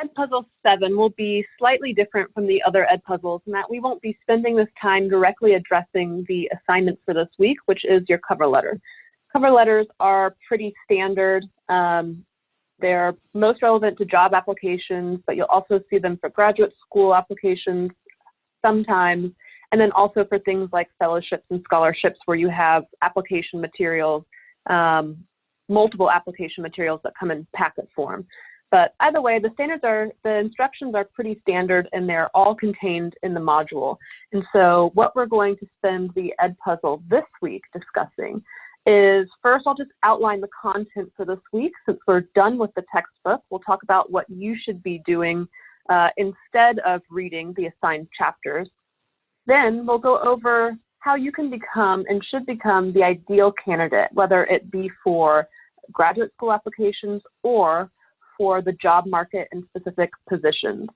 Edpuzzle 7 will be slightly different from the other Edpuzzles in that we won't be spending this time directly addressing the assignment for this week, which is your cover letter. Cover letters are pretty standard. They're most relevant to job applications, but you'll also see them for graduate school applications sometimes, and then also for things like fellowships and scholarships where you have application materials, multiple application materials that come in packet form. But either way, the instructions are pretty standard and they're all contained in the module. And so what we're going to spend the Edpuzzle this week discussing is, first I'll just outline the content for this week. Since we're done with the textbook, we'll talk about what you should be doing instead of reading the assigned chapters. Then we'll go over how you can become and should become the ideal candidate, whether it be for graduate school applications or for the job market and specific positions.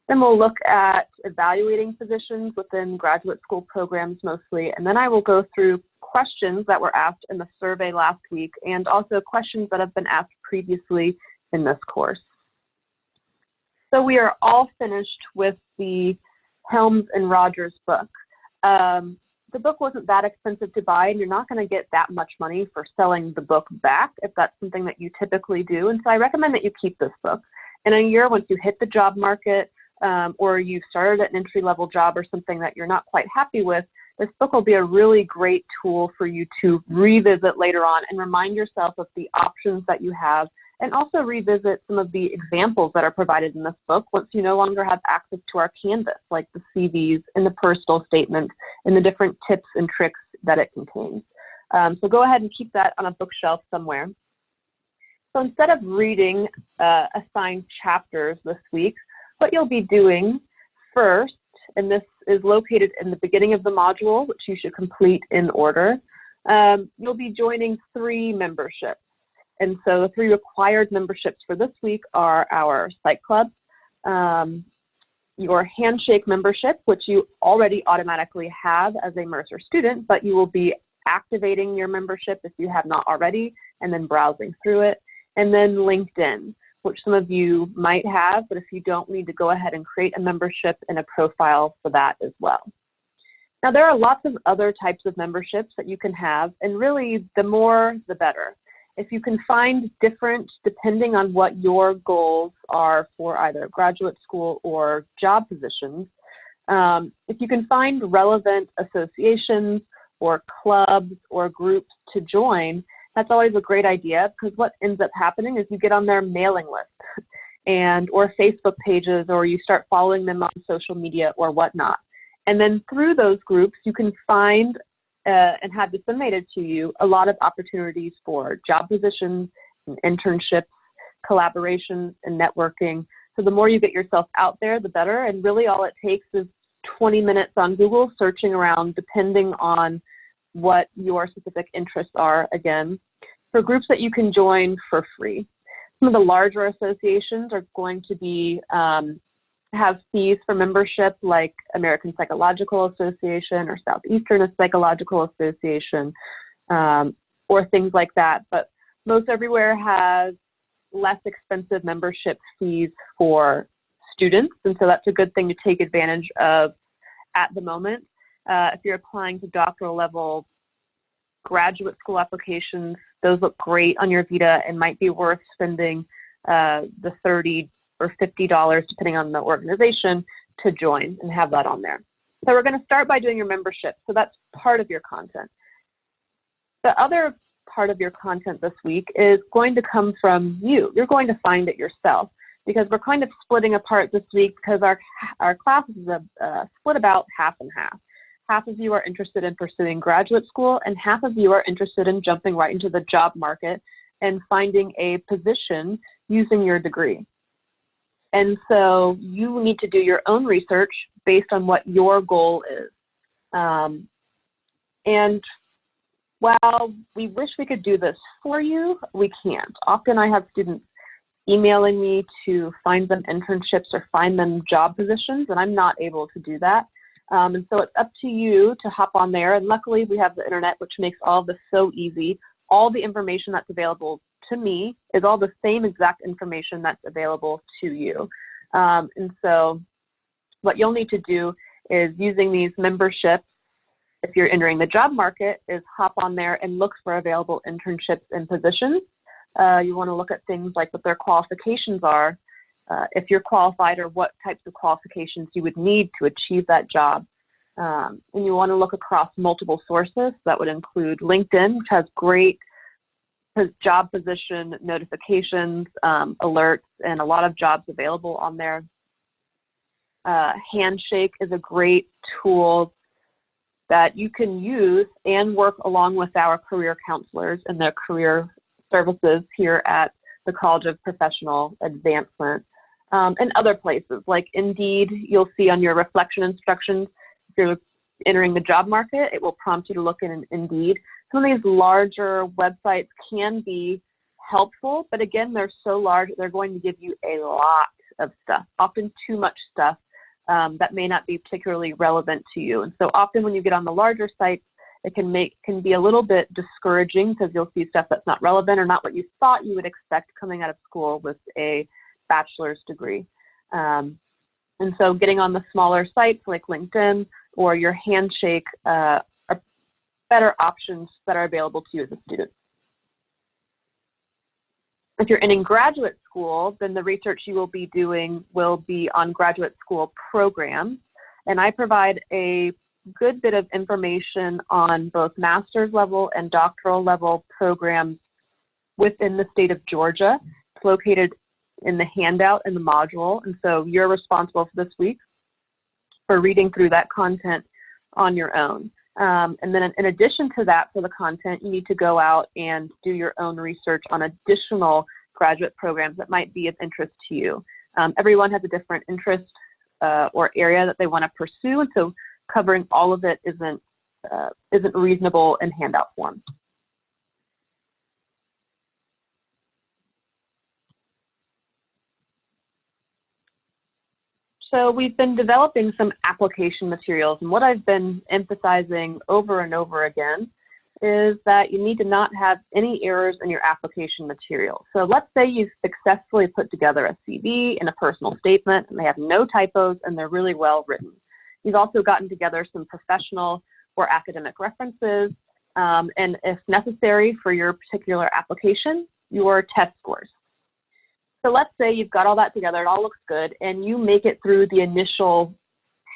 Then we'll look at evaluating positions within graduate school programs mostly, and then I will go through questions that were asked in the survey last week and also questions that have been asked previously in this course. So we are all finished with the Helms and Rogers book. The book wasn't that expensive to buy, and you're not going to get that much money for selling the book back if that's something that you typically do. And so I recommend that you keep this book. In a year, once you hit the job market or you've started an entry-level job or something that you're not quite happy with, this book will be a really great tool for you to revisit later on and remind yourself of the options that you have, and also revisit some of the examples that are provided in this book once you no longer have access to our Canvas, like the CVs and the personal statements and the different tips and tricks that it contains. So go ahead and keep that on a bookshelf somewhere. So instead of reading assigned chapters this week, what you'll be doing first, and this is located in the beginning of the module, which you should complete in order, you'll be joining 3 memberships. And so the 3 required memberships for this week are our Psych Club, your Handshake membership, which you already automatically have as a Mercer student, but you will be activating your membership if you have not already, and then browsing through it. And then LinkedIn, which some of you might have, but if you don't, we need to go ahead and create a membership and a profile for that as well. Now, there are lots of other types of memberships that you can have, and really the more, the better. If you can find different, depending on what your goals are for either graduate school or job positions, if you can find relevant associations or clubs or groups to join, that's always a great idea, because what ends up happening is you get on their mailing list or Facebook pages, or you start following them on social media or whatnot. And then through those groups, you can find and have disseminated to you a lot of opportunities for job positions, and internships, collaborations, and networking. So the more you get yourself out there, the better. And really all it takes is 20 minutes on Google searching around, depending on what your specific interests are, again, for groups that you can join for free. Some of the larger associations are going to be have fees for membership, like American Psychological Association or Southeastern Psychological Association, or things like that. But most everywhere has less expensive membership fees for students, and so that's a good thing to take advantage of at the moment. If you're applying to doctoral level graduate school applications, those look great on your vita and might be worth spending the $30 or $50, depending on the organization, to join and have that on there. So we're going to start by doing your membership. So that's part of your content. The other part of your content this week is going to come from you. You're going to find it yourself, because we're kind of splitting apart this week because our class is split about half and half. Half of you are interested in pursuing graduate school, and half of you are interested in jumping right into the job market and finding a position using your degree. And so you need to do your own research based on what your goal is. And while we wish we could do this for you, we can't. Often I have students emailing me to find them internships or find them job positions, and I'm not able to do that. And so it's up to you to hop on there. And luckily we have the internet, which makes all of this so easy. All the information that's available to me is all the same exact information that's available to you. And so what you'll need to do is using these memberships, if you're entering the job market, is hop on there and look for available internships and positions. You want to look at things like what their qualifications are, if you're qualified, or what types of qualifications you would need to achieve that job. And you want to look across multiple sources. That would include LinkedIn, which has great job position notifications, alerts, and a lot of jobs available on there. Handshake is a great tool that you can use and work along with our career counselors and their career services here at the College of Professional Advancement, and other places like Indeed. You'll see on your reflection instructions, if you're entering the job market, it will prompt you to look in Indeed. Some of these larger websites can be helpful, but again, they're so large, they're going to give you a lot of stuff, often too much stuff that may not be particularly relevant to you. And so often when you get on the larger sites, it can be a little bit discouraging because you'll see stuff that's not relevant or not what you thought you would expect coming out of school with a bachelor's degree. And so getting on the smaller sites like LinkedIn or your Handshake are better options that are available to you as a student. If you're in graduate school, then the research you will be doing will be on graduate school programs. And I provide a good bit of information on both master's level and doctoral level programs within the state of Georgia. It's located in the handout in the module. And so you're responsible for this week for reading through that content on your own. And then in addition to that, for the content, you need to go out and do your own research on additional graduate programs that might be of interest to you. Everyone has a different interest or area that they want to pursue, and so covering all of it isn't reasonable in handout form. So we've been developing some application materials, and what I've been emphasizing over and over again is that you need to not have any errors in your application material. So let's say you've successfully put together a CV and a personal statement, and they have no typos and they're really well written. You've also gotten together some professional or academic references, and if necessary for your particular application, your test scores. So let's say you've got all that together, it all looks good, and you make it through the initial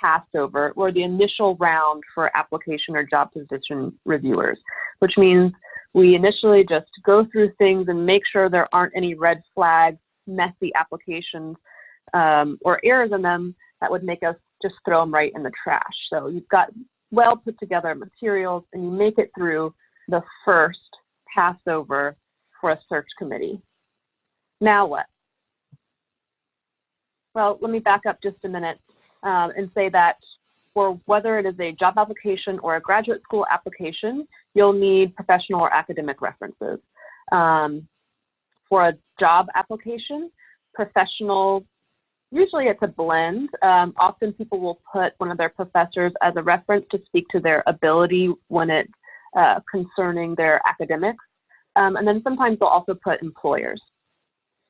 passover or the initial round for application or job position reviewers, which means we initially just go through things and make sure there aren't any red flags, messy applications, or errors in them that would make us just throw them right in the trash. So you've got well put together materials and you make it through the first passover for a search committee. Now what? Well, let me back up just a minute and say that for whether it is a job application or a graduate school application, you'll need professional or academic references. For a job application, professional, usually it's a blend. Often people will put one of their professors as a reference to speak to their ability when it's concerning their academics. And then sometimes they'll also put employers,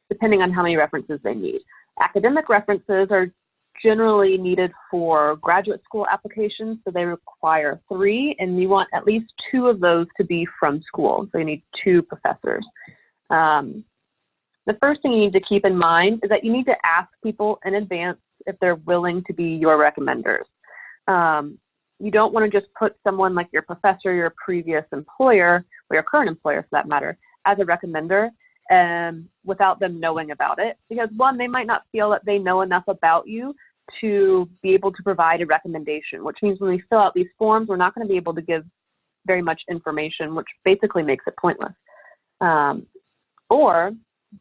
depending on how many references they need. Academic references are generally needed for graduate school applications, so they require 3, and you want at least 2 of those to be from school, so you need 2 professors. The first thing you need to keep in mind is that you need to ask people in advance if they're willing to be your recommenders. You don't want to just put someone like your professor, your previous employer, or your current employer for that matter, as a recommender without them knowing about it. Because one, they might not feel that they know enough about you to be able to provide a recommendation, which means when we fill out these forms, we're not going to be able to give very much information, which basically makes it pointless. Or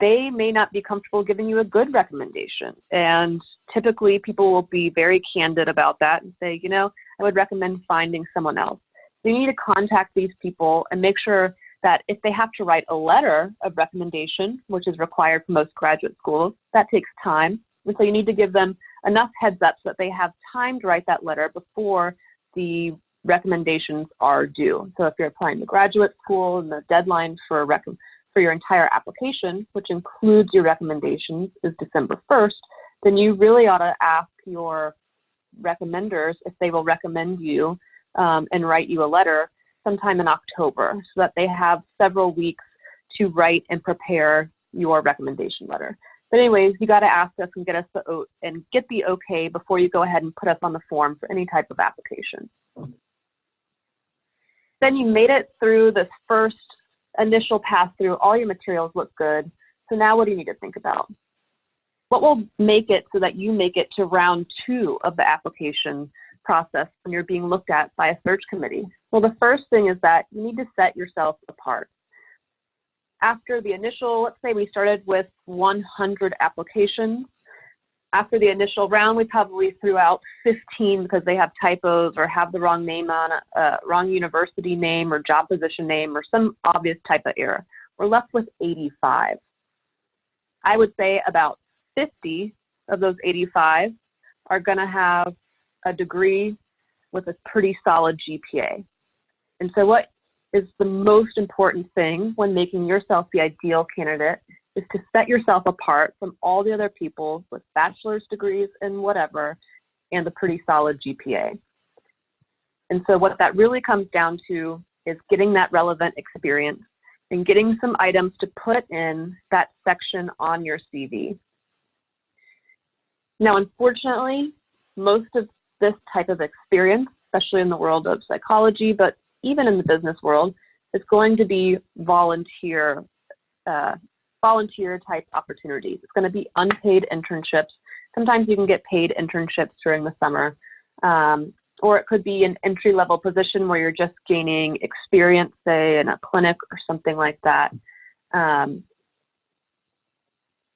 they may not be comfortable giving you a good recommendation. And typically people will be very candid about that and say, you know, I would recommend finding someone else. So you need to contact these people and make sure that if they have to write a letter of recommendation, which is required for most graduate schools, that takes time. And so you need to give them enough heads up so that they have time to write that letter before the recommendations are due. So if you're applying to graduate school and the deadline for for your entire application, which includes your recommendations, is December 1st, then you really ought to ask your recommenders if they will recommend you and write you a letter sometime in October, so that they have several weeks to write and prepare your recommendation letter. But anyways, you got to ask us and get the okay before you go ahead and put us on the form for any type of application. Then you made it through this first initial pass through. All your materials look good. So now what do you need to think about? What will make it so that you make it to round 2 of the application process when you're being looked at by a search committee? Well, the first thing is that you need to set yourself apart. After the initial, let's say we started with 100 applications. After the initial round, we probably threw out 15 because they have typos or have the wrong name on wrong university name or job position name or some obvious type of error. We're left with 85. I would say about 50 of those 85 are going to have a degree with a pretty solid GPA. And so what is the most important thing when making yourself the ideal candidate is to set yourself apart from all the other people with bachelor's degrees and whatever and a pretty solid GPA. And so what that really comes down to is getting that relevant experience and getting some items to put in that section on your CV. Now, unfortunately, most of this type of experience, especially in the world of psychology, but even in the business world, is going to be volunteer type opportunities. It's going to be unpaid internships. Sometimes you can get paid internships during the summer, or it could be an entry-level position where you're just gaining experience, say in a clinic or something like that.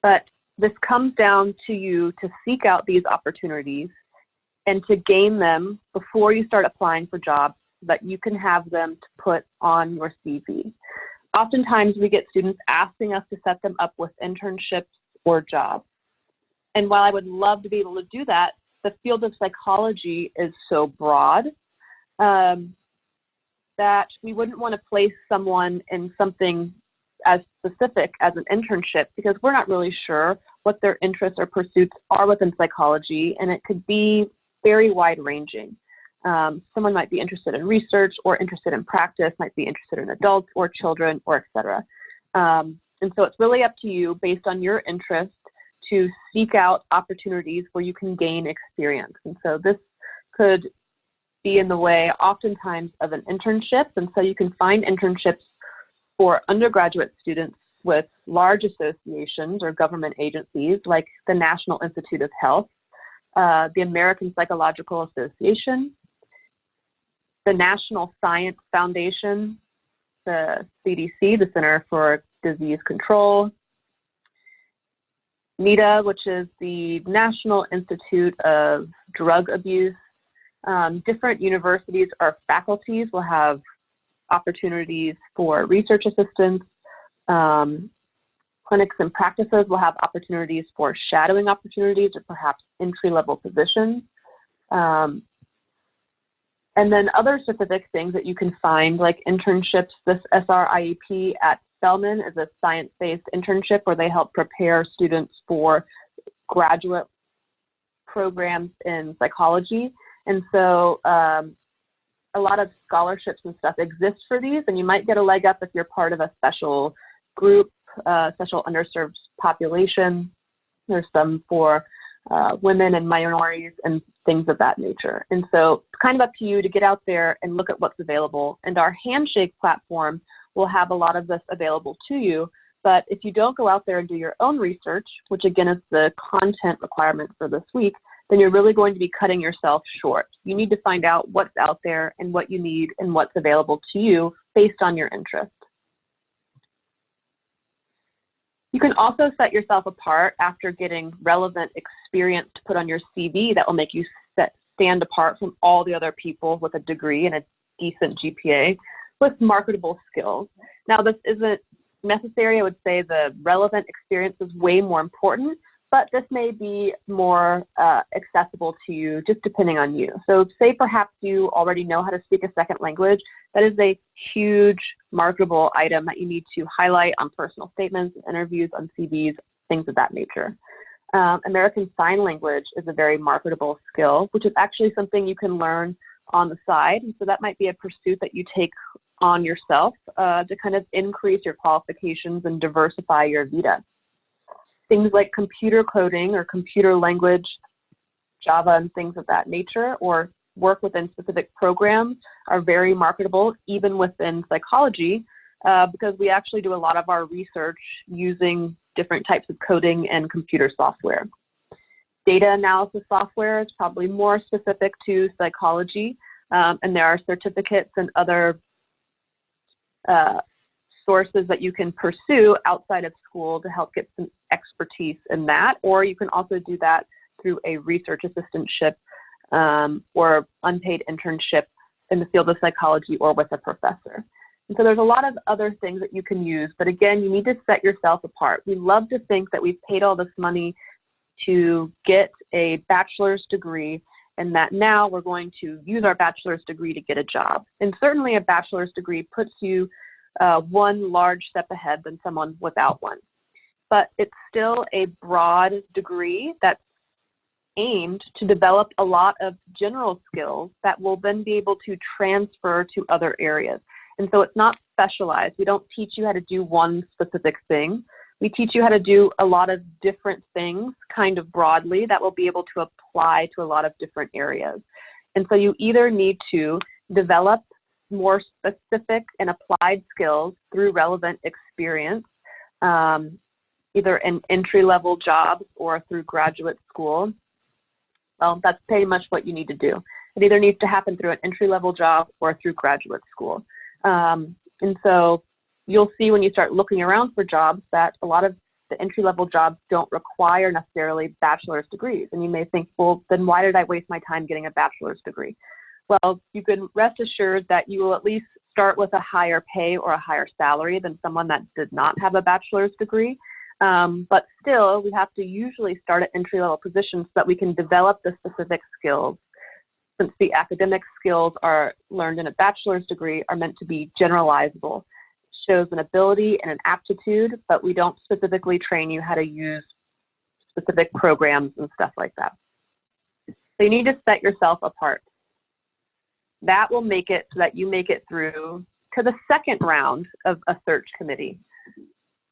But this comes down to you to seek out these opportunities and to gain them before you start applying for jobs so that you can have them to put on your CV. Oftentimes we get students asking us to set them up with internships or jobs. And while I would love to be able to do that, the field of psychology is so broad that we wouldn't want to place someone in something as specific as an internship because we're not really sure what their interests or pursuits are within psychology, and it could be very wide-ranging. Someone might be interested in research or interested in practice, might be interested in adults or children or et cetera. And so it's really up to you based on your interest to seek out opportunities where you can gain experience. And so this could be in the way oftentimes of an internship. And so you can find internships for undergraduate students with large associations or government agencies like the National Institute of Health, the American Psychological Association, the National Science Foundation, the CDC, the Center for Disease Control, NIDA, which is the National Institute of Drug Abuse. Different universities or faculties will have opportunities for research assistants. Clinics and practices will have opportunities for shadowing opportunities or perhaps entry-level positions. And then other specific things that you can find, like internships. This SRIEP at Spelman is a science-based internship where they help prepare students for graduate programs in psychology. And so a lot of scholarships and stuff exist for these, and you might get a leg up if you're part of a special group, special underserved population. There's some for women and minorities and things of that nature. And so it's kind of up to you to get out there and look at what's available. And our Handshake platform will have a lot of this available to you. But if you don't go out there and do your own research, which again is the content requirement for this week, then you're really going to be cutting yourself short. You need to find out what's out there and what you need and what's available to you based on your interest. You can also set yourself apart after getting relevant experience to put on your CV that will make you stand apart from all the other people with a degree and a decent GPA with marketable skills. Now, this isn't necessary. I would say the relevant experience is way more important, but this may be more accessible to you just depending on you. So say perhaps you already know how to speak a second language, That is a huge marketable item that you need to highlight on personal statements, interviews, on CVs, things of that nature. American Sign Language is a very marketable skill, which is actually something you can learn on the side. So that might be a pursuit that you take on yourself to kind of increase your qualifications and diversify your vita. Things like computer coding or computer language, Java and things of that nature, or work within specific programs are very marketable, even within psychology, because we actually do a lot of our research using different types of coding and computer software. Data analysis software is probably more specific to psychology, and there are certificates and other sources that you can pursue outside of school to help get some expertise in that, or you can also do that through a research assistantship or unpaid internship in the field of psychology or with a professor. And so there's a lot of other things that you can use, but again, you need to set yourself apart. We love to think that we've paid all this money to get a bachelor's degree and that now we're going to use our bachelor's degree to get a job. And certainly a bachelor's degree puts you one large step ahead than someone without one. But it's still a broad degree that's aimed to develop a lot of general skills that will then be able to transfer to other areas. And so it's not specialized. We don't teach you how to do one specific thing. We teach you how to do a lot of different things kind of broadly that will be able to apply to a lot of different areas. And so you either need to develop more specific and applied skills through relevant experience, either in entry-level jobs or through graduate school. Well, that's pretty much what you need to do. It either needs to happen through an entry-level job or through graduate school. And so you'll see when you start looking around for jobs that a lot of the entry-level jobs don't require necessarily bachelor's degrees. And you may think, well, then why did I waste my time getting a bachelor's degree? Well, you can rest assured that you will at least start with a higher pay or a higher salary than someone that did not have a bachelor's degree. But still, we have to usually start at entry-level positions so that we can develop the specific skills. Since the academic skills are learned in a bachelor's degree are meant to be generalizable. It shows an ability and an aptitude, but we don't specifically train you how to use specific programs and stuff like that. So you need to set yourself apart. That will make it so that you make it through to the second round of a search committee.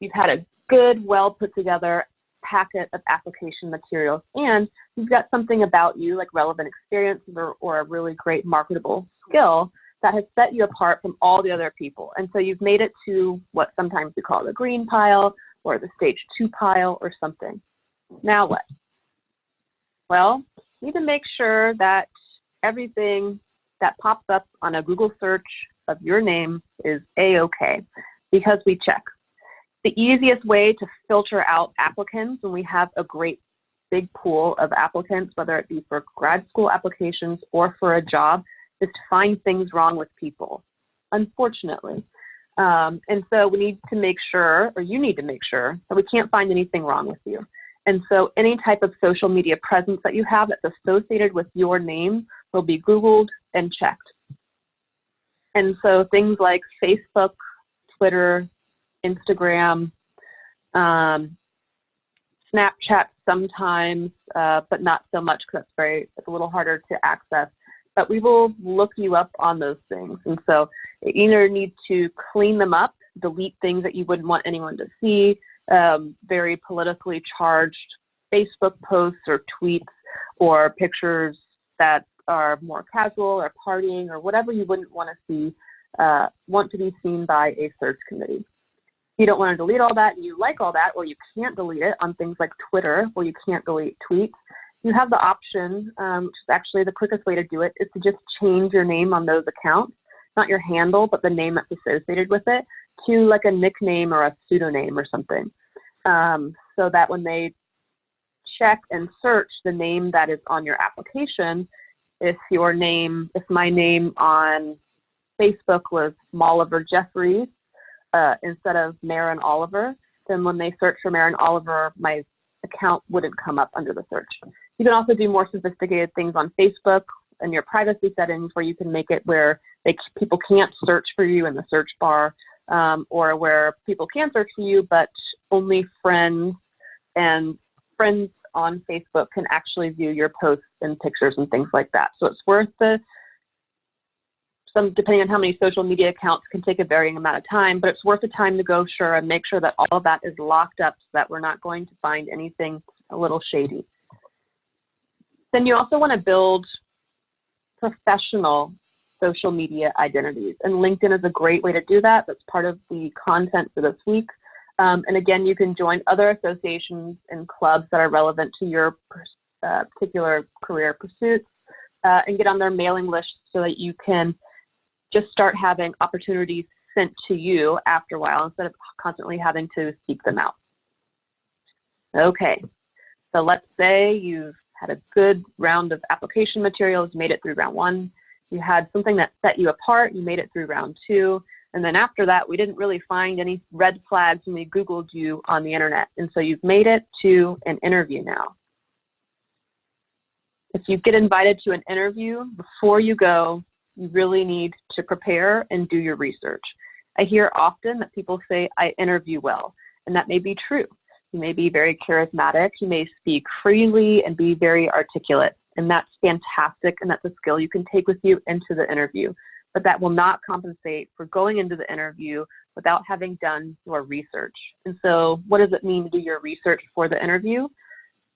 You've had a good, well put together packet of application materials, and you've got something about you like relevant experience or a really great marketable skill that has set you apart from all the other people. And so you've made it to what sometimes we call the green pile or the stage 2 pile or something. Now what? Well, you need to make sure that everything that pops up on a Google search of your name is A-OK, because we check. The easiest way to filter out applicants when we have a great big pool of applicants, whether it be for grad school applications or for a job, is to find things wrong with people, unfortunately. And so we need to make sure, or you need to make sure, that we can't find anything wrong with you. And so any type of social media presence that you have that's associated with your name will be Googled and checked. And so things like Facebook, Twitter, Instagram, Snapchat sometimes, but not so much because it's a little harder to access. But we will look you up on those things. And so you either need to clean them up, delete things that you wouldn't want anyone to see, very politically charged Facebook posts or tweets or pictures that are more casual or partying or whatever you wouldn't want to see, want to be seen by a search committee. You don't want to delete all that and you like all that, or you can't delete it on things like Twitter where you can't delete tweets. You have the option, which is actually the quickest way to do it, is to just change your name on those accounts, not your handle, but the name that's associated with it, to like a nickname or a pseudonym or something, so that when they check and search the name that is on your application, if my name on Facebook was Molliver Jeffries instead of Marin Oliver, then when they search for Marin Oliver, my account wouldn't come up under the search. You can also do more sophisticated things on Facebook and your privacy settings where you can make it where people can't search for you in the search bar, or where people can search for you, but only friends and friends on Facebook can actually view your posts and pictures and things like that. So it's worth depending on how many social media accounts, can take a varying amount of time, but it's worth the time to go and make sure that all of that is locked up so that we're not going to find anything a little shady. Then you also want to build professional social media identities, and LinkedIn is a great way to do that. That's part of the content for this week. And again, you can join other associations and clubs that are relevant to your particular career pursuits, and get on their mailing list so that you can just start having opportunities sent to you after a while instead of constantly having to seek them out. Okay, so let's say you've had a good round of application materials, made it through round 1. You had something that set you apart, you made it through round 2. And then after that, we didn't really find any red flags when we Googled you on the internet. And so you've made it to an interview now. If you get invited to an interview, before you go, you really need to prepare and do your research. I hear often that people say, I interview well, and that may be true. You may be very charismatic, you may speak freely and be very articulate, and that's fantastic, and that's a skill you can take with you into the interview. But that will not compensate for going into the interview without having done your research. And so what does it mean to do your research for the interview?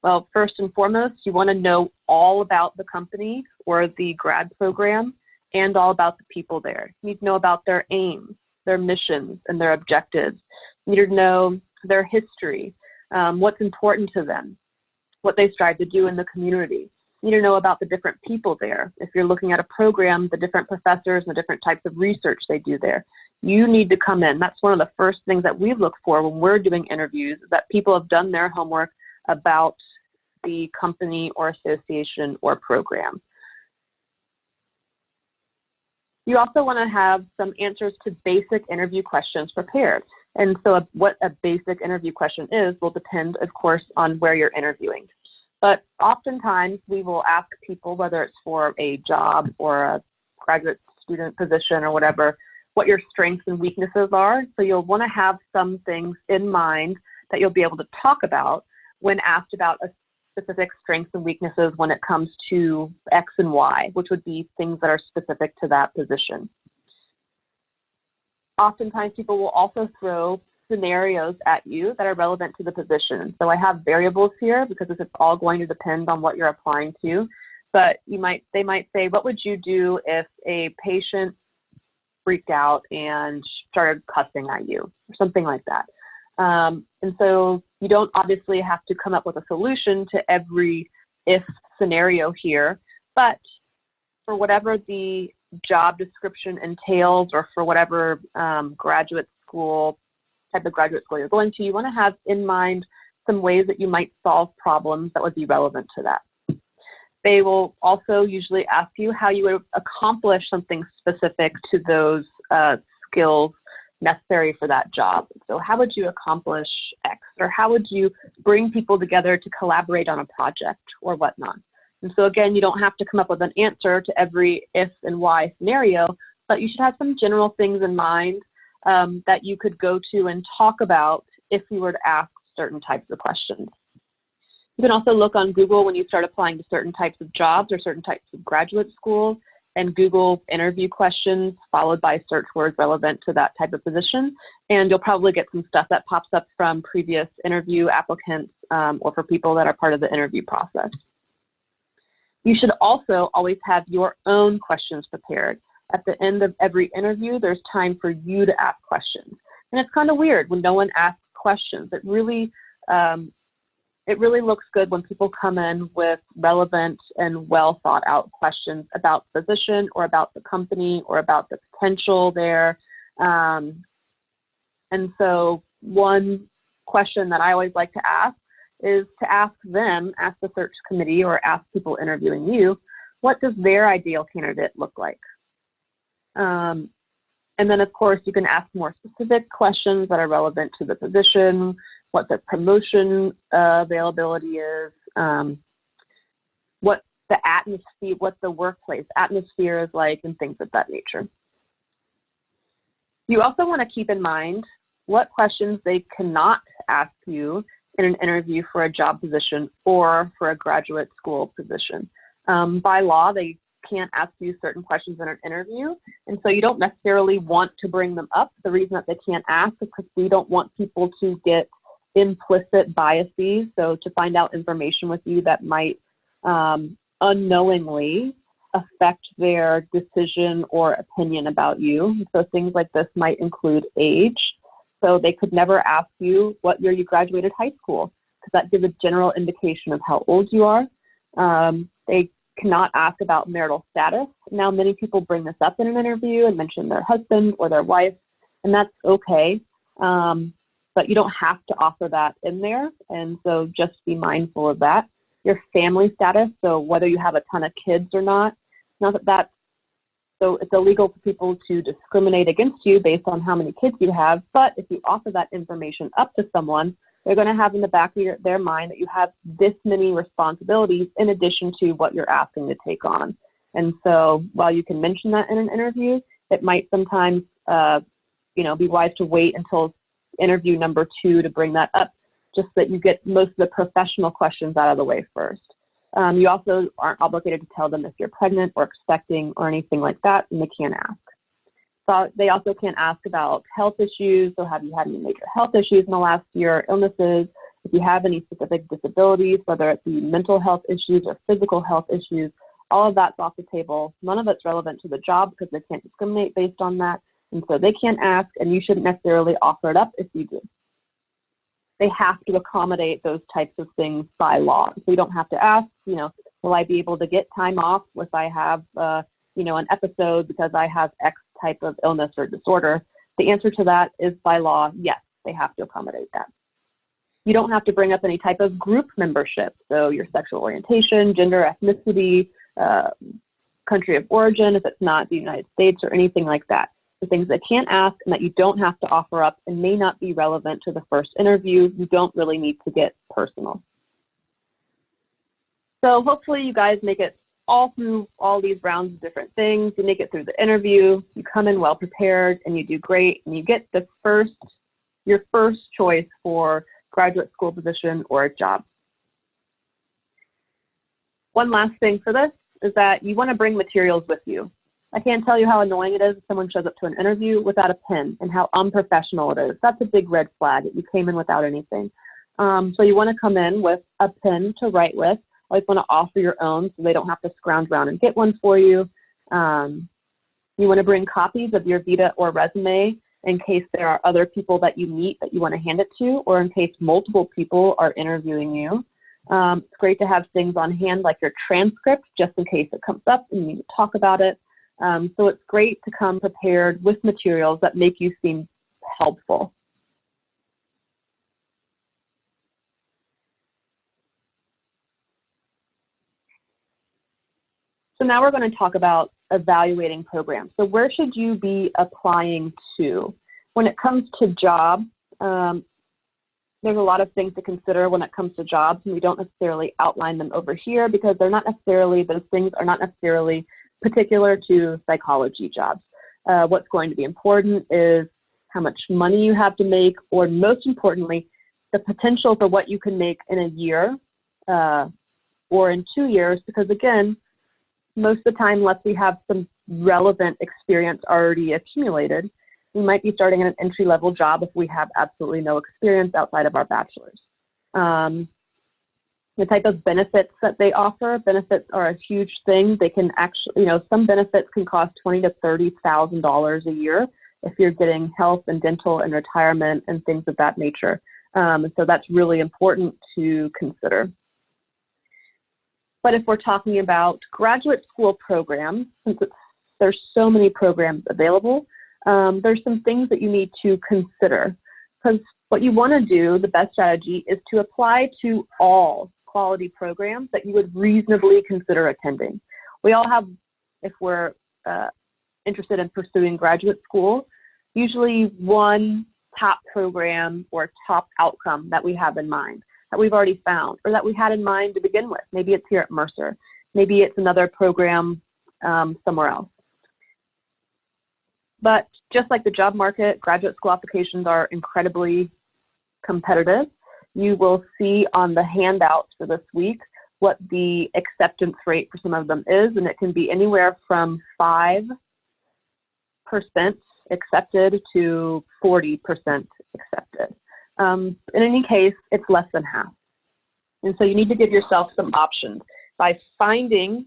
Well, first and foremost, you want to know all about the company or the grad program and all about the people there. You need to know about their aims, their missions, and their objectives. You need to know their history, what's important to them, what they strive to do in the community. You need to know about the different people there. If you're looking at a program, the different professors and the different types of research they do there. You need to come in. That's one of the first things that we look for when we're doing interviews, is that people have done their homework about the company or association or program. You also want to have some answers to basic interview questions prepared. And so what a basic interview question is will depend, of course, on where you're interviewing. But oftentimes we will ask people, whether it's for a job or a graduate student position or whatever, what your strengths and weaknesses are. So you'll want to have some things in mind that you'll be able to talk about when asked about a specific strengths and weaknesses when it comes to X and Y, which would be things that are specific to that position. Oftentimes people will also throw scenarios at you that are relevant to the position. So I have variables here because this is all going to depend on what you're applying to. But they might say, what would you do if a patient freaked out and started cussing at you, or something like that? And so you don't obviously have to come up with a solution to every if scenario here, but for whatever the job description entails, or for whatever type of graduate school you're going to, you want to have in mind some ways that you might solve problems that would be relevant to that. They will also usually ask you how you would accomplish something specific to those skills necessary for that job. So how would you accomplish X, or how would you bring people together to collaborate on a project or whatnot? And so again, you don't have to come up with an answer to every if and why scenario, but you should have some general things in mind that you could go to and talk about if you were to ask certain types of questions. You can also look on Google when you start applying to certain types of jobs or certain types of graduate schools, and Google interview questions followed by search words relevant to that type of position. And you'll probably get some stuff that pops up from previous interview applicants or for people that are part of the interview process. You should also always have your own questions prepared. At the end of every interview, there's time for you to ask questions. And it's kind of weird when no one asks questions. It really looks good when people come in with relevant and well thought out questions about the position or about the company or about the potential there. And so one question that I always like to ask is to ask the search committee or ask people interviewing you, what does their ideal candidate look like? And then of course you can ask more specific questions that are relevant to the position, what the promotion availability is, what the atmosphere, what the workplace atmosphere is like, and things of that nature. You also want to keep in mind what questions they cannot ask you in an interview for a job position or for a graduate school position. By law, they can't ask you certain questions in an interview, and so you don't necessarily want to bring them up. The reason that they can't ask is because we don't want people to get implicit biases, so to find out information with you that might unknowingly affect their decision or opinion about you. So things like this might include age. So they could never ask you what year you graduated high school, because that gives a general indication of how old you are. They cannot ask about marital status. Now, many people bring this up in an interview and mention their husband or their wife, and that's okay. But you don't have to offer that in there, and so just be mindful of that. Your family status, so whether you have a ton of kids or not so it's illegal for people to discriminate against you based on how many kids you have, but if you offer that information up to someone, they're going to have in the back of their mind that you have this many responsibilities in addition to what you're asking to take on. And so while you can mention that in an interview, it might sometimes be wise to wait until interview number 2 to bring that up, just so that you get most of the professional questions out of the way first. You also aren't obligated to tell them if you're pregnant or expecting or anything like that, and they can't ask. So they also can't ask about health issues. So have you had any major health issues in the last year, illnesses? If you have any specific disabilities, whether it be mental health issues or physical health issues, all of that's off the table. None of it's relevant to the job because they can't discriminate based on that. And so they can't ask, and you shouldn't necessarily offer it up if you do. They have to accommodate those types of things by law. So you don't have to ask, will I be able to get time off if I have, an episode because I have X type of illness or disorder? The answer to that is by law, yes, they have to accommodate that. You don't have to bring up any type of group membership. So your sexual orientation, gender, ethnicity, country of origin, if it's not the United States or anything like that. The things they can't ask and that you don't have to offer up and may not be relevant to the first interview, you don't really need to get personal. So hopefully you guys make it all through all these rounds of different things. You make it through the interview, you come in well prepared, and you do great, and you get your first choice for graduate school position or a job. One last thing for this is that you want to bring materials with you. I can't tell you how annoying it is if someone shows up to an interview without a pen and how unprofessional it is. That's a big red flag that you came in without anything. So you want to come in with a pen to write with. Always want to offer your own so they don't have to scrounge around and get one for you. You want to bring copies of your Vita or resume in case there are other people that you meet that you want to hand it to, or in case multiple people are interviewing you. It's great to have things on hand like your transcript just in case it comes up and you need to talk about it. So it's great to come prepared with materials that make you seem helpful. So now we're going to talk about evaluating programs. So where should you be applying to? When it comes to jobs, there's a lot of things to consider when it comes to jobs, and we don't necessarily outline them over here because those things are not necessarily particular to psychology jobs. What's going to be important is how much money you have to make, or most importantly, the potential for what you can make in a year or in 2 years, because again, most of the time, unless we have some relevant experience already accumulated, we might be starting at an entry-level job if we have absolutely no experience outside of our bachelor's. The type of benefits that they offer, benefits are a huge thing. They can actually, some benefits can cost $20,000 to $30,000 a year if you're getting health and dental and retirement and things of that nature. So that's really important to consider. But if we're talking about graduate school programs, since there's so many programs available, there's some things that you need to consider. Because what you want to do, the best strategy, is to apply to all quality programs that you would reasonably consider attending. We all have, if we're interested in pursuing graduate school, usually one top program or top outcome that we have in mind, that we've already found, or that we had in mind to begin with. Maybe it's here at Mercer. Maybe it's another program somewhere else. But just like the job market, graduate school applications are incredibly competitive. You will see on the handouts for this week what the acceptance rate for some of them is, and it can be anywhere from 5% accepted to 40% accepted. In any case, it's less than half. And so you need to give yourself some options. By finding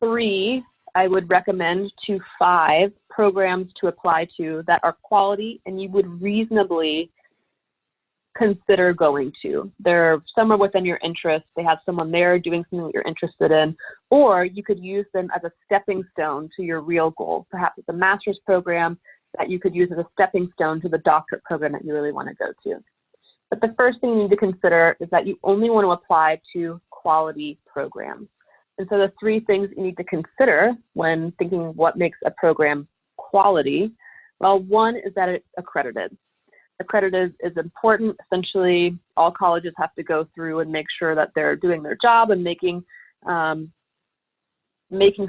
3, I would recommend to 5 programs to apply to that are quality and you would reasonably consider going to. They're somewhere within your interest. They have someone there doing something that you're interested in, or you could use them as a stepping stone to your real goal. Perhaps it's a master's program that you could use as a stepping stone to the doctorate program that you really want to go to. But the first thing you need to consider is that you only want to apply to quality programs. And so the 3 things you need to consider when thinking what makes a program quality, well, one is that it's accredited. Accredited is important. Essentially, all colleges have to go through and make sure that they're doing their job and making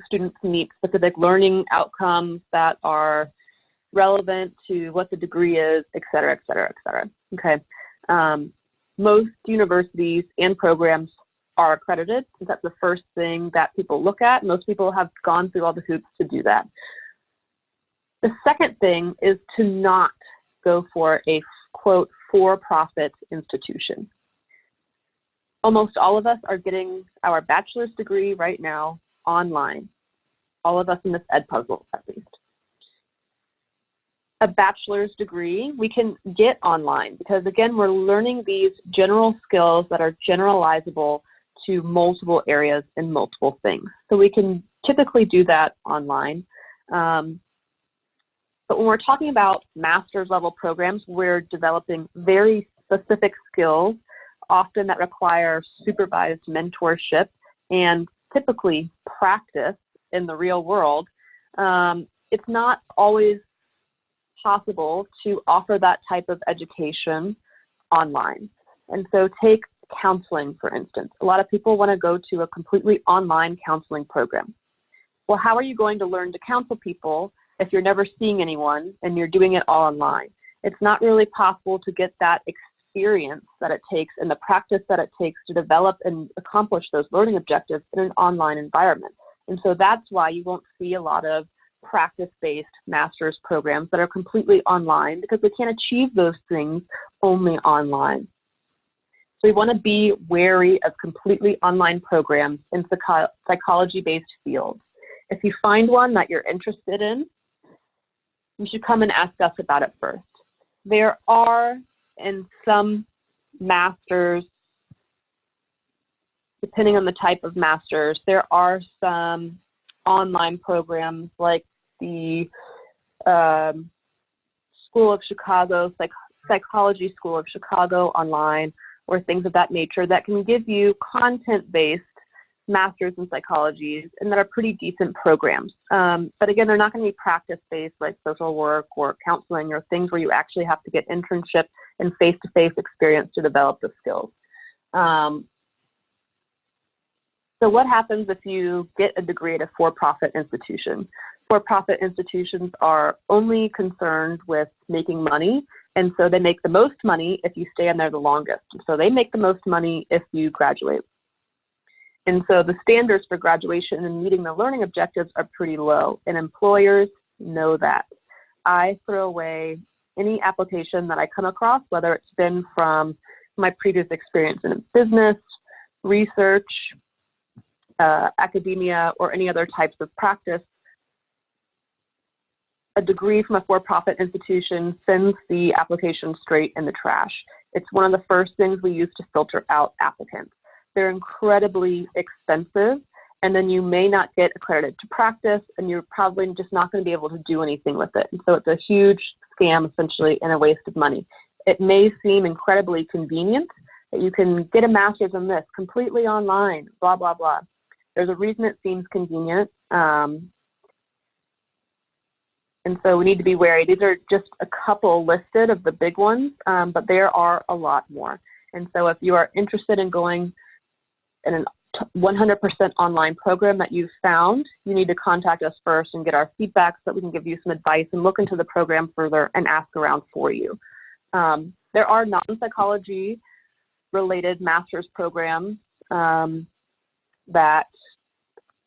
students meet specific learning outcomes that are relevant to what the degree is, et cetera, et cetera, et cetera. Okay. Most universities and programs are accredited, since that's the first thing that people look at. Most people have gone through all the hoops to do that. The second thing is to not go for a, quote, for-profit institution. Almost all of us are getting our bachelor's degree right now online. All of us in this Edpuzzle, at least. A bachelor's degree we can get online because, again, we're learning these general skills that are generalizable to multiple areas and multiple things. So we can typically do that online. But when we're talking about master's level programs, we're developing very specific skills, often that require supervised mentorship and typically practice in the real world. It's not always possible to offer that type of education online. And so take counseling, for instance. A lot of people want to go to a completely online counseling program. Well, how are you going to learn to counsel people if you're never seeing anyone and you're doing it all online? It's not really possible to get that experience that it takes and the practice that it takes to develop and accomplish those learning objectives in an online environment. And so that's why you won't see a lot of practice-based master's programs that are completely online, because we can't achieve those things only online. So we want to be wary of completely online programs in psychology-based fields. If you find one that you're interested in, you should come and ask us about it first. There are, in some masters, depending on the type of masters, there are some online programs like the School of Chicago, Psychology School of Chicago online, or things of that nature that can give you content-based masters in psychology and that are pretty decent programs. But again, they're not going to be practice-based like social work or counseling or things where you actually have to get internship and face-to-face experience to develop the skills. So what happens if you get a degree at a for-profit institution? For-profit institutions are only concerned with making money, and so they make the most money if you stay in there the longest. So they make the most money if you graduate. And so the standards for graduation and meeting the learning objectives are pretty low, and employers know that. I throw away any application that I come across, whether it's been from my previous experience in business, research, academia, or any other types of practice. A degree from a for-profit institution sends the application straight in the trash. It's one of the first things we use to filter out applicants. They're incredibly expensive, and then you may not get accredited to practice, and you're probably just not going to be able to do anything with it. And so it's a huge scam, essentially, and a waste of money. It may seem incredibly convenient that you can get a master's in this completely online, blah, blah, blah. There's a reason it seems convenient. And so we need to be wary. These are just a couple listed of the big ones, but there are a lot more. And so if you are interested in going in an 100% online program that you've found, you need to contact us first and get our feedback so that we can give you some advice and look into the program further and ask around for you. There are non-psychology related master's programs that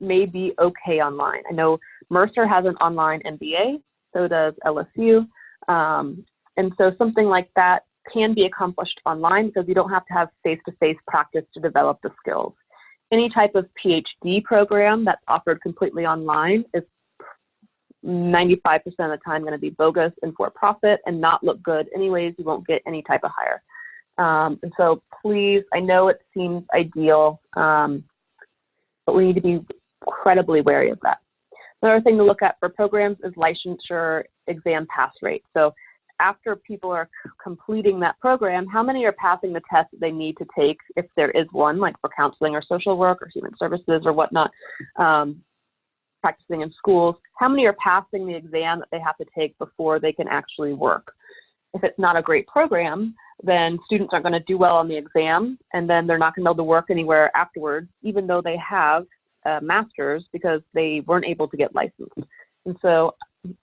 may be okay online. I know Mercer has an online MBA, so does LSU. And so something like that can be accomplished online because you don't have to have face-to-face practice to develop the skills. Any type of PhD program that's offered completely online is 95% of the time going to be bogus and for-profit and not look good. Anyways, you won't get any type of hire. And so please, I know it seems ideal, but we need to be incredibly wary of that. Another thing to look at for programs is licensure exam pass rate. So after people are completing that program, how many are passing the test that they need to take if there is one, like for counseling or social work or human services or whatnot, practicing in schools, how many are passing the exam that they have to take before they can actually work? If it's not a great program, then students aren't going to do well on the exam, and then they're not going to be able to work anywhere afterwards, even though they have a master's, because they weren't able to get licensed. And so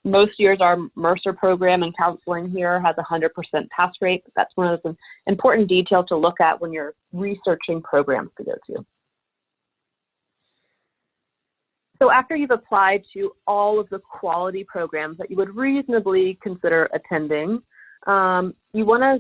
most years our Mercer program in counseling here has a 100% pass rate. That's one of those important details to look at when you're researching programs to go to. So after you've applied to all of the quality programs that you would reasonably consider attending, you want to,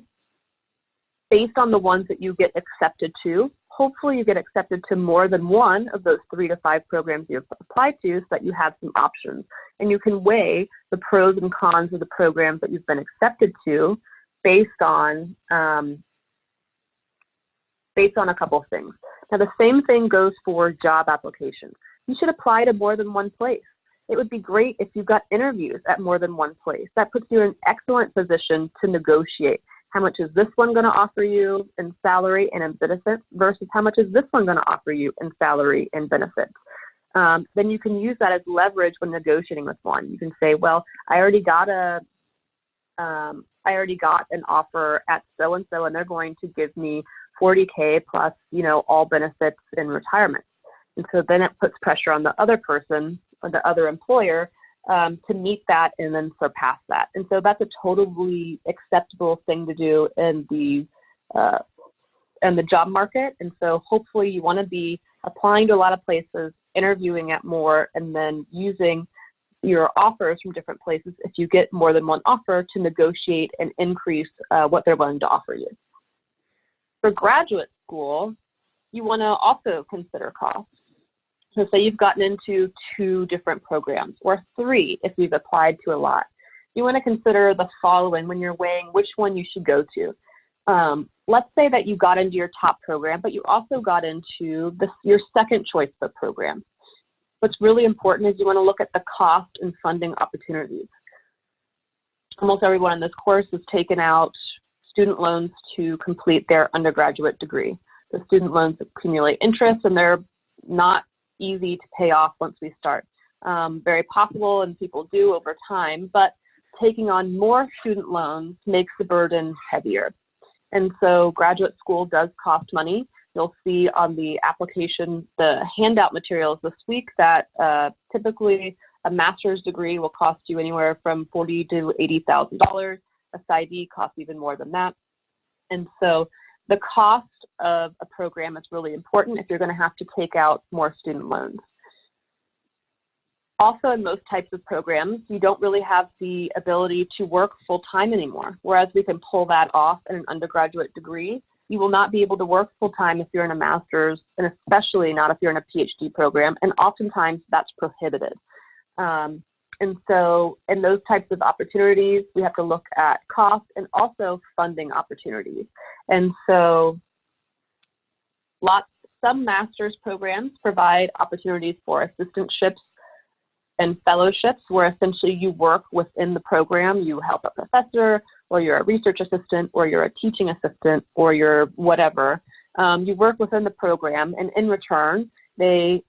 based on the ones that you get accepted to, hopefully you get accepted to more than one of those 3 to 5 programs you've applied to so that you have some options. And you can weigh the pros and cons of the programs that you've been accepted to based on a couple of things. Now, the same thing goes for job applications. You should apply to more than one place. It would be great if you got interviews at more than one place. That puts you in an excellent position to negotiate. How much is this one going to offer you in salary and in benefits versus how much is this one going to offer you in salary and benefits? Then you can use that as leverage when negotiating with one. You can say, well, I already got an offer at so-and-so, and they're going to give me $40K plus, all benefits and retirement. And so then it puts pressure on the other person or the other employer to meet that and then surpass that. And so that's a totally acceptable thing to do in the job market. And so hopefully you want to be applying to a lot of places, interviewing at more, and then using your offers from different places if you get more than one offer to negotiate and increase what they're willing to offer you. For graduate school, you want to also consider cost. So say you've gotten into 2 different programs, or 3 if you've applied to a lot. You want to consider the following when you're weighing which one you should go to. Let's say that you got into your top program, but you also got into your second choice of program. What's really important is you want to look at the cost and funding opportunities. Almost everyone in this course has taken out student loans to complete their undergraduate degree. The student loans accumulate interest, and they're not easy to pay off once we start. Very possible, and people do over time, but taking on more student loans makes the burden heavier. And so graduate school does cost money. You'll see on the application, the handout materials this week, that typically a master's degree will cost you anywhere from $40,000 to $80,000. A PsyD costs even more than that. And so the cost of a program is really important if you're going to have to take out more student loans. Also, in most types of programs, you don't really have the ability to work full-time anymore, whereas we can pull that off in an undergraduate degree. You will not be able to work full-time if you're in a master's, and especially not if you're in a PhD program, and oftentimes that's prohibited. And so in those types of opportunities, we have to look at cost and also funding opportunities. And so some master's programs provide opportunities for assistantships and fellowships, where essentially you work within the program. You help a professor, or you're a research assistant, or you're a teaching assistant, or you're whatever. You work within the program, and in return, they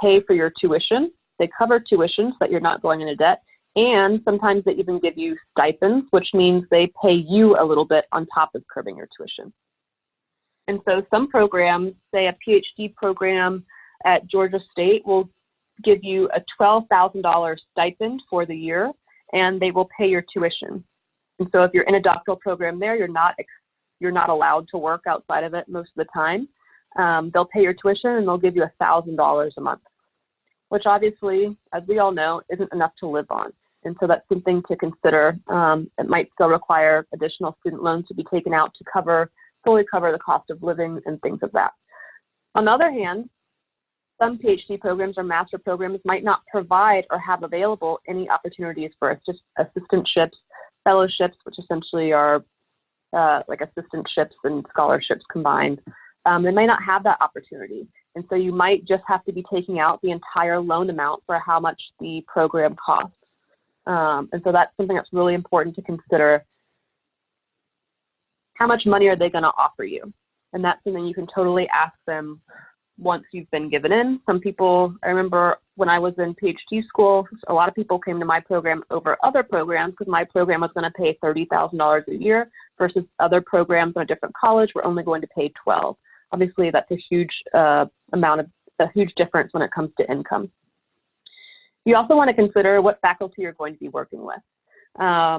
pay for your tuition. They cover tuition so that you're not going into debt, and sometimes they even give you stipends, which means they pay you a little bit on top of covering your tuition. And so some programs, say a PhD program at Georgia State, will give you a $12,000 stipend for the year, and they will pay your tuition. And so if you're in a doctoral program there, you're not allowed to work outside of it most of the time. They'll pay your tuition and they'll give you $1,000 a month, which obviously, as we all know, isn't enough to live on. And so that's something to consider. It might still require additional student loans to be taken out to fully cover the cost of living and things of that. On the other hand, some PhD programs or master programs might not provide or have available any opportunities for just assistantships, fellowships, which essentially are like assistantships and scholarships combined. They may not have that opportunity. And so you might just have to be taking out the entire loan amount for how much the program costs. And so that's something that's really important to consider. How much money are they going to offer you? And that's something you can totally ask them once you've been given in. Some people, I remember when I was in PhD school, a lot of people came to my program over other programs because my program was going to pay $30,000 a year versus other programs in a different college were only going to pay $12,000. Obviously, that's a huge a huge difference when it comes to income. You also want to consider what faculty you're going to be working with. I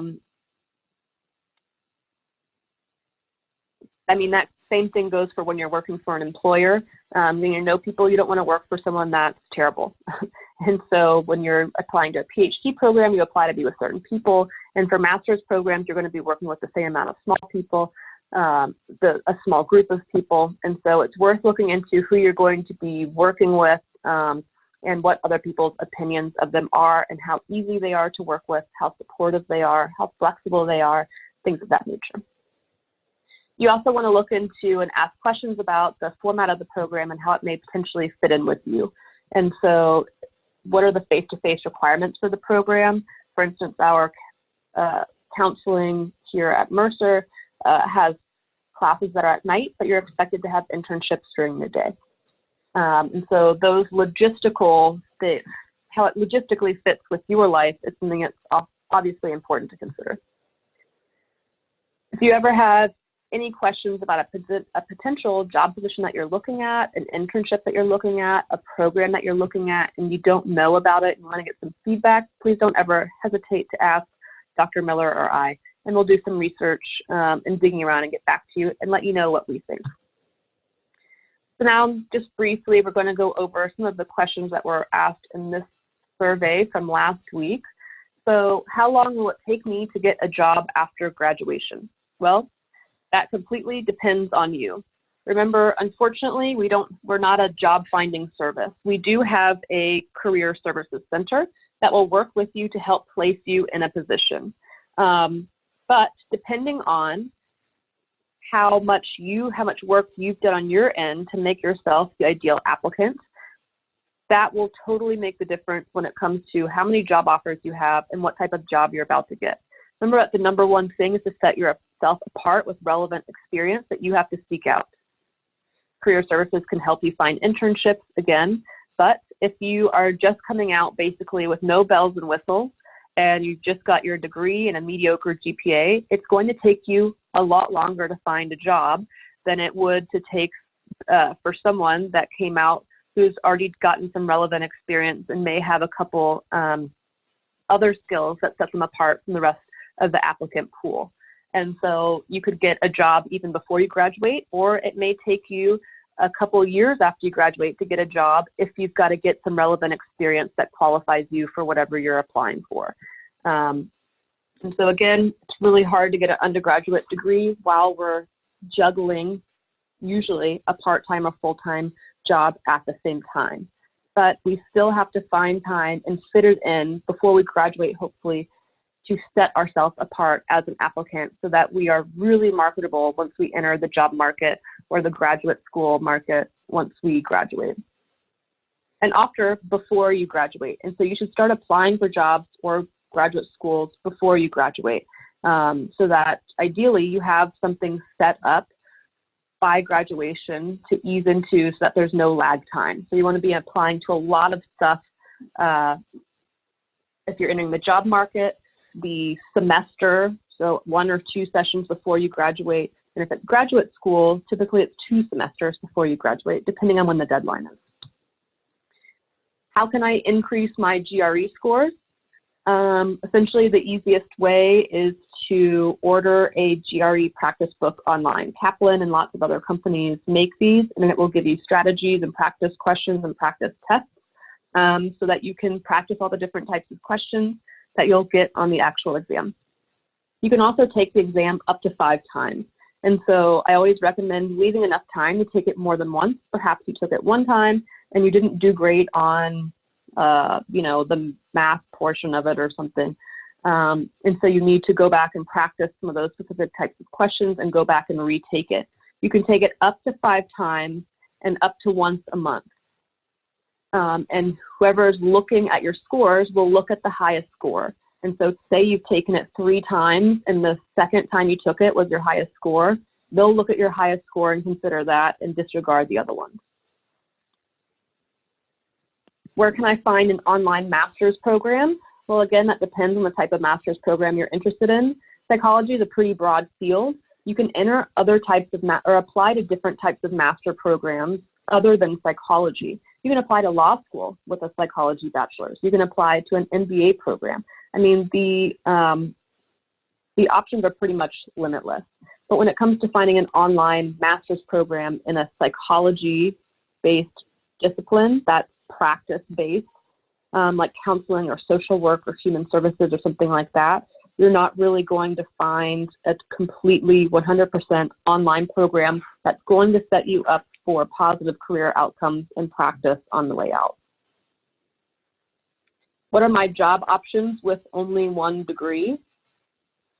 mean, that same thing goes for when you're working for an employer. You know people, you don't want to work for someone that's terrible. And so when you're applying to a PhD program, you apply to be with certain people. And for master's programs, you're going to be working with the same amount of small people, a small group of people. And so it's worth looking into who you're going to be working with and what other people's opinions of them are and how easy they are to work with, how supportive they are, how flexible they are, things of that nature. You also want to look into and ask questions about the format of the program and how it may potentially fit in with you. And so what are the face-to-face requirements for the program? For instance, our counseling here at Mercer has classes that are at night, but you're expected to have internships during the day. And so those logistical, how it logistically fits with your life is something that's obviously important to consider. If you ever have any questions about a potential job position that you're looking at, an internship that you're looking at, a program that you're looking at, and you don't know about it and you want to get some feedback, please don't ever hesitate to ask Dr. Miller or I, and we'll do some research and digging around and get back to you and let you know what we think. So now, just briefly, we're going to go over some of the questions that were asked in this survey from last week. So how long will it take me to get a job after graduation? Well, that completely depends on you. Remember, unfortunately, we're not a job finding service. We do have a career services center that will work with you to help place you in a position. But depending on how much work you've done on your end to make yourself the ideal applicant, that will totally make the difference when it comes to how many job offers you have and what type of job you're about to get. Remember that the number one thing is to set yourself apart with relevant experience that you have to seek out. Career services can help you find internships again, but if you are just coming out basically with no bells and whistles and you've just got your degree and a mediocre GPA, it's going to take you a lot longer to find a job than it would to take for someone that came out who's already gotten some relevant experience and may have a couple other skills that set them apart from the rest of the applicant pool. And so you could get a job even before you graduate, or it may take you a couple years after you graduate to get a job if you've got to get some relevant experience that qualifies you for whatever you're applying for. And so again, it's really hard to get an undergraduate degree while we're juggling usually a part-time or full-time job at the same time. But we still have to find time and fit it in before we graduate, hopefully, to set ourselves apart as an applicant so that we are really marketable once we enter the job market or the graduate school market once we graduate. And before you graduate. And so you should start applying for jobs or graduate schools before you graduate so that ideally you have something set up by graduation to ease into so that there's no lag time. So you want to be applying to a lot of stuff if you're entering the job market, the semester, so 1 or 2 sessions before you graduate, And if it's graduate school, typically it's 2 semesters before you graduate, depending on when the deadline is. How can I increase my GRE scores? Essentially, the easiest way is to order a GRE practice book online. Kaplan and lots of other companies make these, and it will give you strategies and practice questions and practice tests so that you can practice all the different types of questions that you'll get on the actual exam. You can also take the exam up to 5 times. And so I always recommend leaving enough time to take it more than once. Perhaps you took it 1 time and you didn't do great on you know, the math portion of it or something. And so you need to go back and practice some of those specific types of questions and go back and retake it. You can take it up to 5 times and up to once a month. And whoever is looking at your scores will look at the highest score. And so say you've taken it 3 times and the second time you took it was your highest score, they'll look at your highest score and consider that and disregard the other ones. Where can I find an online master's program? Well, again, that depends on the type of master's program you're interested in. Psychology is a pretty broad field. You can enter other types of or apply to different types of master programs other than psychology. You can apply to law school with a psychology bachelor's. You can apply to an MBA program. I mean, the options are pretty much limitless. But when it comes to finding an online master's program in a psychology-based discipline that's practice-based, like counseling or social work or human services or something like that, you're not really going to find a completely 100% online program that's going to set you up for positive career outcomes and practice on the way out. What are my job options with only 1 degree?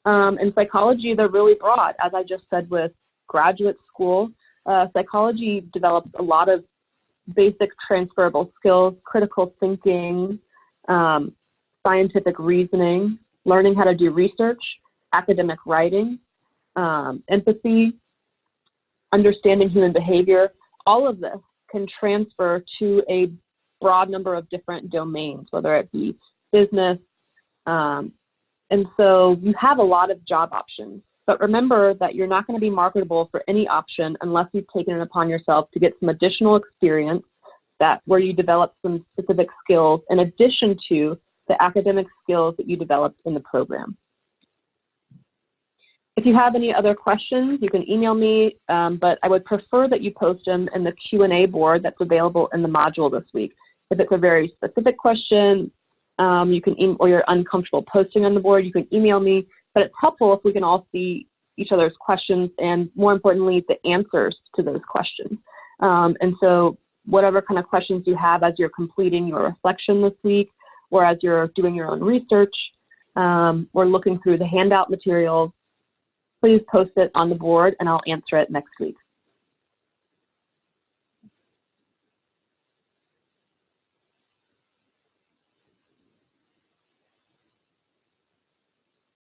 In psychology, they're really broad. As I just said with graduate school, psychology develops a lot of basic transferable skills, critical thinking, scientific reasoning, learning how to do research, academic writing, empathy, understanding human behavior. All of this can transfer to a broad number of different domains, whether it be business. And so you have a lot of job options. But remember that you're not going to be marketable for any option unless you've taken it upon yourself to get some additional experience where you develop some specific skills in addition to the academic skills that you developed in the program. If you have any other questions, you can email me, but I would prefer that you post them in the Q&A board that's available in the module this week. If it's a very specific question, you can or you're uncomfortable posting on the board, you can email me. But it's helpful if we can all see each other's questions and, more importantly, the answers to those questions. And so whatever kind of questions you have as you're completing your reflection this week, or as you're doing your own research, or looking through the handout materials, please post it on the board and I'll answer it next week.